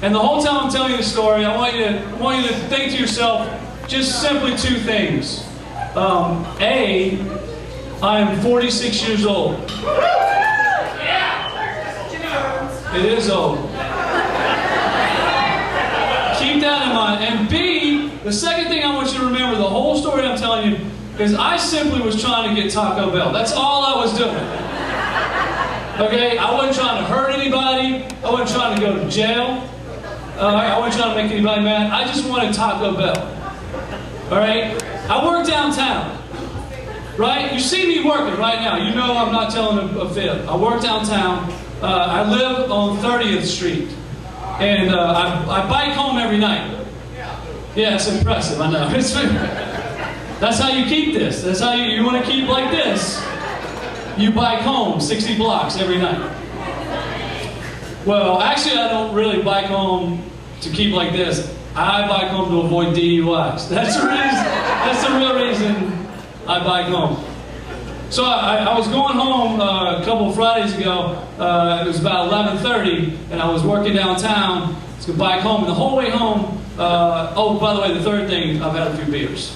And the whole time I'm telling you the story, I want you to think to yourself just simply two things. A, I am 46 years old. It is old. Keep that in mind. And B, the second thing I want you to remember, the whole story I'm telling you, is I simply was trying to get Taco Bell. That's all I was doing. Okay? I wasn't trying to hurt anybody. I wasn't trying to go to jail. I wasn't trying to make anybody mad. I just wanted Taco Bell. Alright? I work downtown. Right? You see me working right now. You know I'm not telling a fib. I work downtown. I live on 30th Street. And I bike home every night. Yeah, it's impressive, I know. That's how you keep this. That's how you want to keep like this. You bike home 60 blocks every night. Well, actually I don't really bike home to keep like this. I bike home to avoid DUIs. That's the reason. That's the real reason I bike home. So I was going home a couple of Fridays ago. It was about 11:30, and I was working downtown to bike home. And the whole way home, oh, by the way, the third thing, I've had a few beers.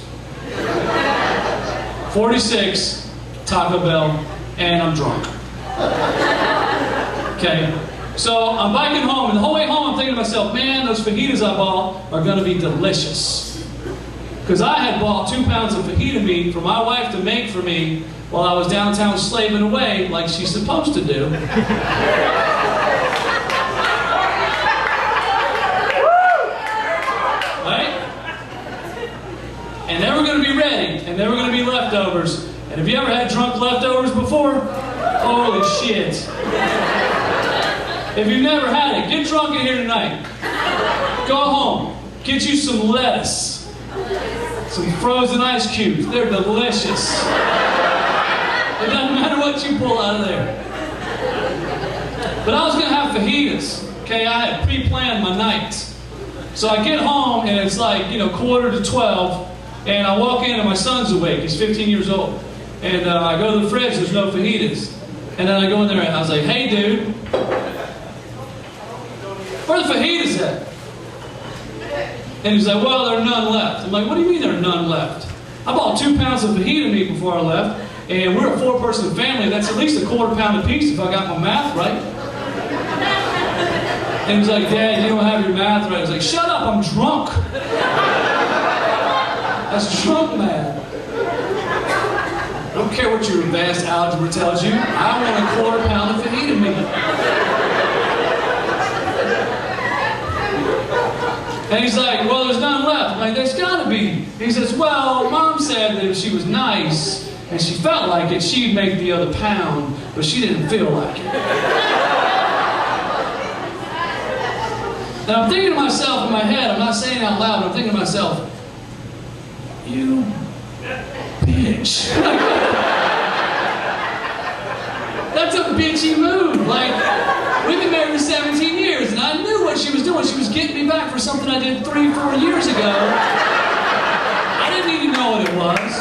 46, Taco Bell, and I'm drunk. Okay? So I'm biking home, and the whole way home I'm thinking to myself, man, those fajitas I bought are going to be delicious. Because I had bought 2 pounds of fajita meat for my wife to make for me while I was downtown slaving away like she's supposed to do. Right? And they were going to be ready, and they were going to be leftovers. And have you ever had drunk leftovers before? Holy shit. If you've never had it, get drunk in here tonight. Go home. Get you some lettuce. Some frozen ice cubes. They're delicious. It doesn't matter what you pull out of there. But I was going to have fajitas. Okay, I had pre-planned my nights. So I get home and it's like, 11:45, and I walk in and my son's awake. He's 15 years old. And I go to the fridge, there's no fajitas. And then I go in there and I was like, hey dude, where are the fajitas at? And he's like, well, there are none left. I'm like, what do you mean there are none left? I bought 2 pounds of fajita meat before I left, and we're a 4-person family. That's at least a quarter pound apiece if I got my math right. And he's like, Dad, you don't have your math right. I was like, shut up, I'm drunk. That's drunk math. I don't care what your advanced algebra tells you. I want a quarter pound of fajita meat. And he's like, well, there's none left. I'm like, there's gotta be. He says, well, Mom said that if she was nice and she felt like it, she'd make the other pound, but she didn't feel like it. And I'm thinking to myself in my head, I'm not saying it out loud, but I'm thinking to myself, you bitch. That's a bitchy move. Like, we've been married for 17 years, and I knew what she was doing. She was getting me back for something I did 3-4 years ago. I didn't need to know what it was.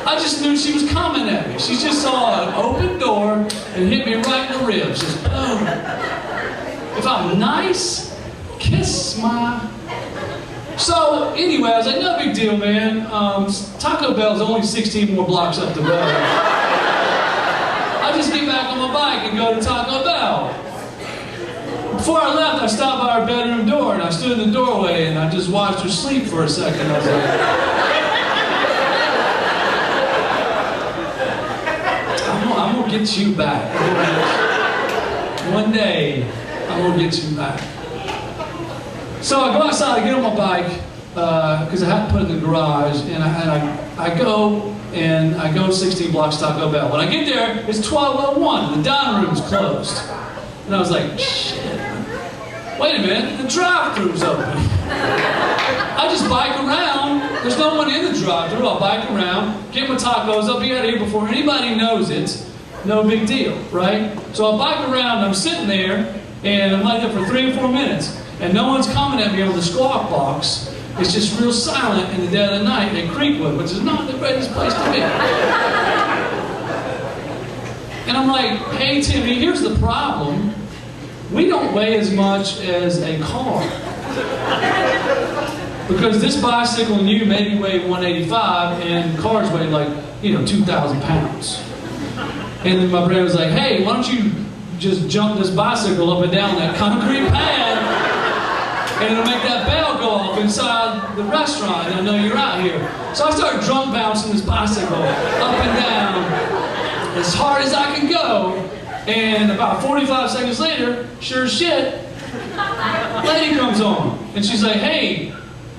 I just knew she was coming at me. She just saw an open door and hit me right in the ribs. Just boom. If I'm nice, kiss my... So, anyway, I was like, no big deal, man. Taco Bell's only 16 more blocks up the road. I just get back on my bike and go to Taco Bell. Before I left, I stopped by her bedroom door, and I stood in the doorway, and I just watched her sleep for a second. I was like, I'm going to get you back. One day, I'm going to get you back. So I go outside, I get on my bike, because I had to put it in the garage, and I go 16 blocks Taco Bell. When I get there, it's 12:01, the dining room's closed. And I was like, shit, wait a minute, the drive-thru's open. I just bike around, there's no one in the drive-thru, I'll bike around, get my tacos, I'll be out of here before anybody knows it, no big deal, right? So I'll bike around, I'm sitting there, and I'm like there for 3 or 4 minutes. And no one's coming at me on the squawk box. It's just real silent in the dead of the night in Creekwood, which is not the greatest place to be. And I'm like, hey Timmy, here's the problem. We don't weigh as much as a car. Because this bicycle and you maybe weigh 185 and cars weigh like, 2,000 pounds. And then my brother was like, hey, why don't you just jump this bicycle up and down that concrete pad and it'll make that bell go off inside the restaurant and I know you're out here. So I started drunk bouncing this bicycle up and down as hard as I can go. And about 45 seconds later, sure as shit, a lady comes on. And she's like, hey,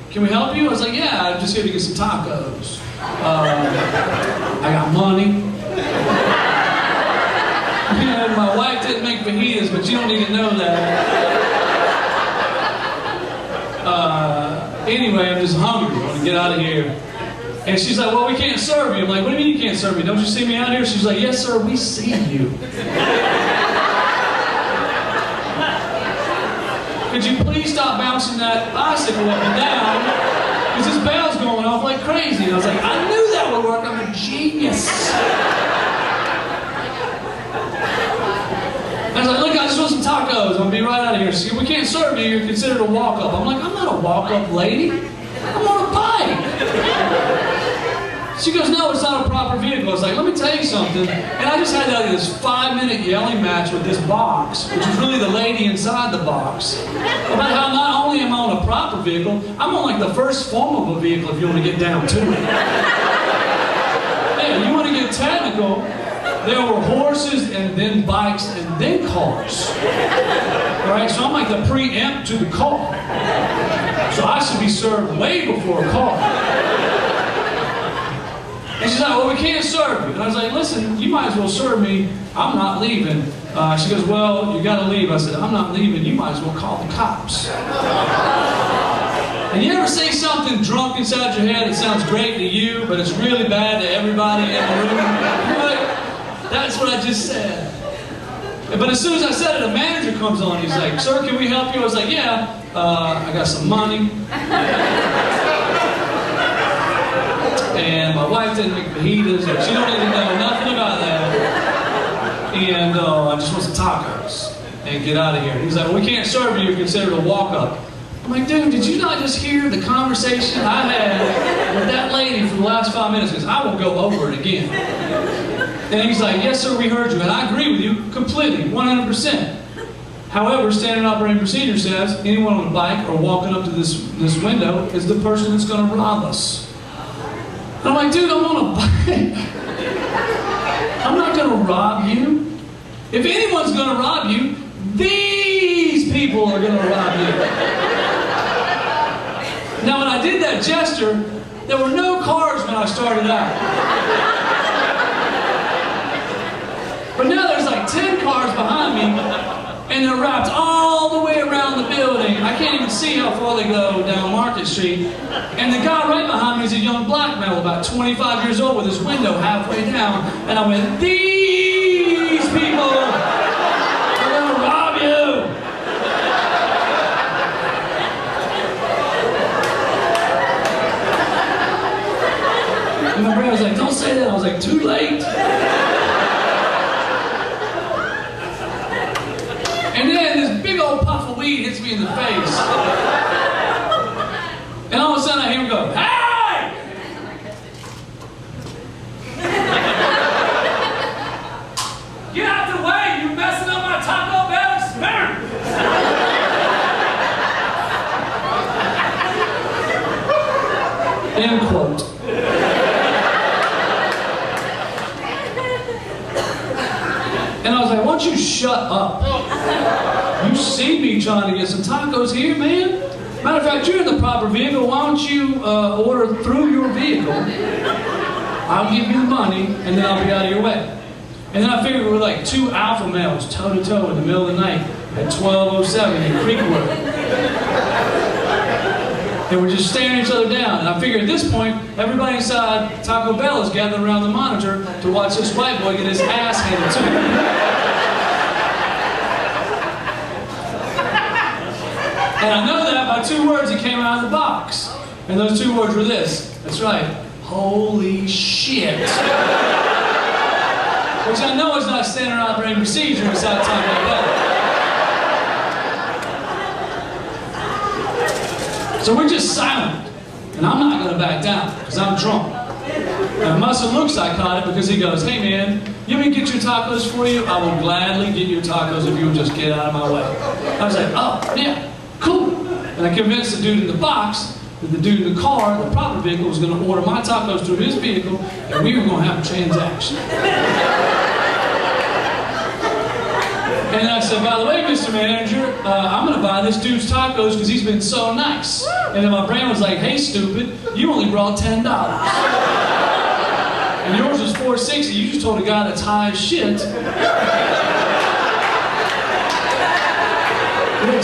can we help you? I was like, yeah, I'm just here to get some tacos. I got money. And my wife didn't make fajitas, but you don't need to know that. Anyway, I'm just hungry. I want to get out of here. And she's like, well, we can't serve you. I'm like, what do you mean you can't serve me? Don't you see me out here? She's like, yes, sir, we see you. Could you please stop bouncing that bicycle up and down? Because this bell's going off like crazy. And I was like, I knew that would work. I'm a genius. I was like, look, I just want some tacos. I'm going to be right out of here. She said, we can't serve you. You're considered a walk-up. I'm like, I'm not a walk-up lady. I'm on a bike. She goes, no, it's not a proper vehicle. I was like, let me tell you something. And I just had this 5-minute yelling match with this box, which was really the lady inside the box, about how not only am I on a proper vehicle, I'm on like the first form of a vehicle if you want to get down to it. Hey, you want to get technical, there were horses and then bikes and then cars. Right? So I'm like the preempt to the car. So I should be served way before a car. And she's like, well, we can't serve you. And I was like, listen, you might as well serve me. I'm not leaving. She goes, well, you got to leave. I said, I'm not leaving. You might as well call the cops. And you ever say something drunk inside your head that sounds great to you, but it's really bad to everybody in the room? You're like, that's what I just said. But as soon as I said it, a manager comes on. He's like, sir, can we help you? I was like, yeah, I got some money. And my wife didn't make fajitas, and she don't even know nothing about that. And I just want some tacos and get out of here. He's like, well, we can't serve you. You're considered a walk-up. I'm like, dude, did you not just hear the conversation I had with that lady for the last 5 minutes? Because I will go over it again. And he's like, yes, sir, we heard you. And I agree with you completely, 100%. However, standard operating procedure says anyone on a bike or walking up to this window is the person that's going to rob us. And I'm like, dude, I'm on a bike. I'm not going to rob you. If anyone's going to rob you, these people are going to rob you. Now, when I did that gesture, there were no cars when I started out. But now there's like 10 cars behind me, and they're wrapped all the way around the building. I can't even see how far they go down Market Street. And the guy right behind me is a young black male, about 25 years old, with his window halfway down. And I went, these people are going to rob you. And my brother was like, don't say that. I was like, too late. And then this big old puff of weed hits me in the face. And all of a sudden I hear him go, hey! Get out the way! You're messing up my Taco Bell experience! End quote. And I was like, why don't you shut up? You see me trying to get some tacos here, man. Matter of fact, you're in the proper vehicle. Why don't you order through your vehicle? I'll give you the money, and then I'll be out of your way. And then I figured we were like two alpha males, toe-to-toe in the middle of the night at 12:07 in Creekwood. And we're just staring each other down. And I figured at this point, everybody inside Taco Bell is gathered around the monitor to watch this white boy get his ass handed to him. And I know that by two words that came out of the box. And those two words were this. That's right. Holy shit. Which I know is not standard operating procedure inside Taco Bell. So we're just silent. And I'm not going to back down because I'm drunk. And Muscle looks psychotic because he goes, hey man, you want me to get your tacos for you? I will gladly get your tacos if you will just get out of my way. I was like, oh, yeah, cool. And I convinced the dude in the box that the dude in the car, the proper vehicle, was going to order my tacos through his vehicle, and we were going to have a transaction. And I said, by the way, Mr. Manager, I'm going to buy this dude's tacos because he's been so nice. And then my brain was like, hey, stupid, you only brought $10. And yours was $4.60. You just told a guy that's high as shit that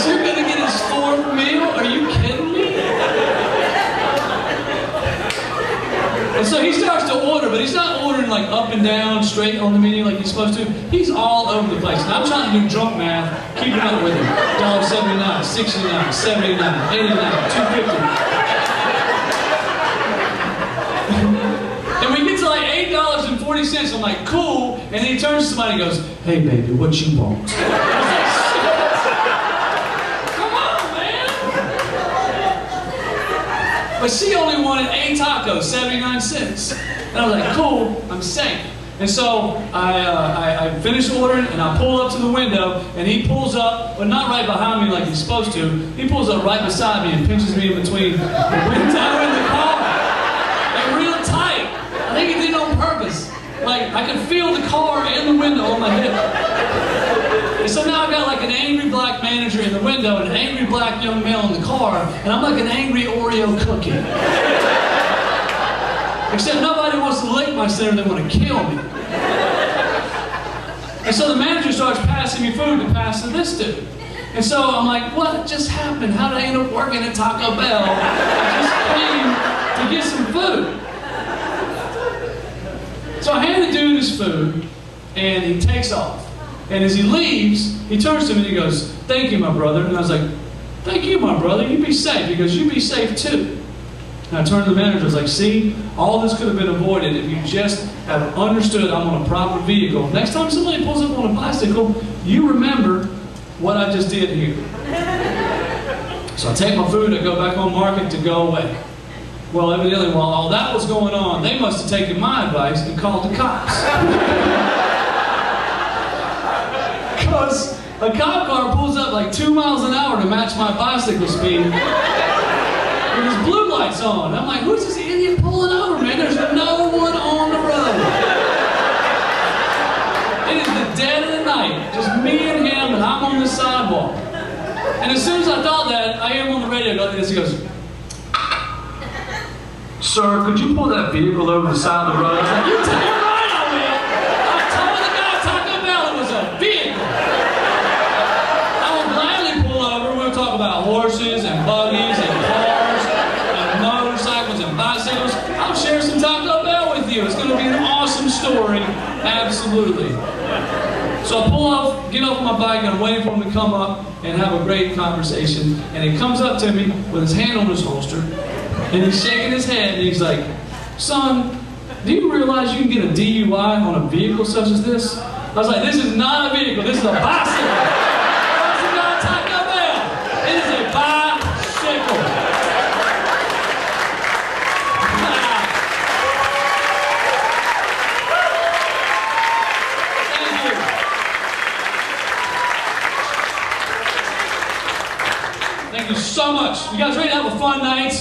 you're going to get his fourth meal? Are you kidding me? And so he starts to order, but he's not ordering like up and down, straight on the menu like he's supposed to. He's all over the place. And I'm trying to do drunk math, keeping up with him. $1.79, $69, $79, $89, $2.50. And we get to like $8.40, I'm like, cool. And then he turns to somebody and goes, hey baby, what you want? But she only wanted 8 tacos, 79 cents. And I was like, cool, I'm safe. And so I finish ordering and I pull up to the window and he pulls up, but not right behind me like he's supposed to. He pulls up right beside me and pinches me in between the window and the car. Like real tight. I think he did it on purpose. Like I could feel the car and the window on my hip. And so now I've got like an angry black manager in the window and an angry black young male in the car, and I'm like an angry Oreo cookie. Except nobody wants to lick my center, they want to kill me. And so the manager starts passing me food to pass to this dude. And so I'm like, what just happened? How did I end up working at Taco Bell? I just came to get some food. So I hand the dude his food, and he takes off. And as he leaves, he turns to me and he goes, thank you, my brother. And I was like, thank you, my brother. You be safe. He goes, you be safe too. And I turned to the manager. I was like, see, all this could have been avoided if you just have understood I'm on a proper vehicle. Next time somebody pulls up on a bicycle, you remember what I just did here. So I take my food, I go back on market to go away. Well, evidently, while all that was going on, they must have taken my advice and called the cops. Because a cop car pulls up like 2 miles an hour to match my bicycle speed with his blue lights on. I'm like, who's this idiot pulling over, man? There's no one on the road. It is the dead of the night, just me and him, and I'm on the sidewalk. And as soon as I thought that, I hear him on the radio go like this. He goes, sir, could you pull that vehicle over the side of the road? I was like, you're right, I will. I told the guy at Taco Bell it was a vehicle. I will gladly pull over. We'll talk about horses and buggies and cars and motorcycles and bicycles. I'll share some Taco Bell with you. It's going to be an awesome story. Absolutely. So I pull off, get off my bike, and I'm waiting for him to come up and have a great conversation. And he comes up to me with his hand on his holster. And he's shaking his head and he's like, son, do you realize you can get a DUI on a vehicle such as this? I was like, this is not a vehicle, this is a bicycle. This is not Taco Bell. It is a bicycle. Thank you so much. You guys ready to have a fun night?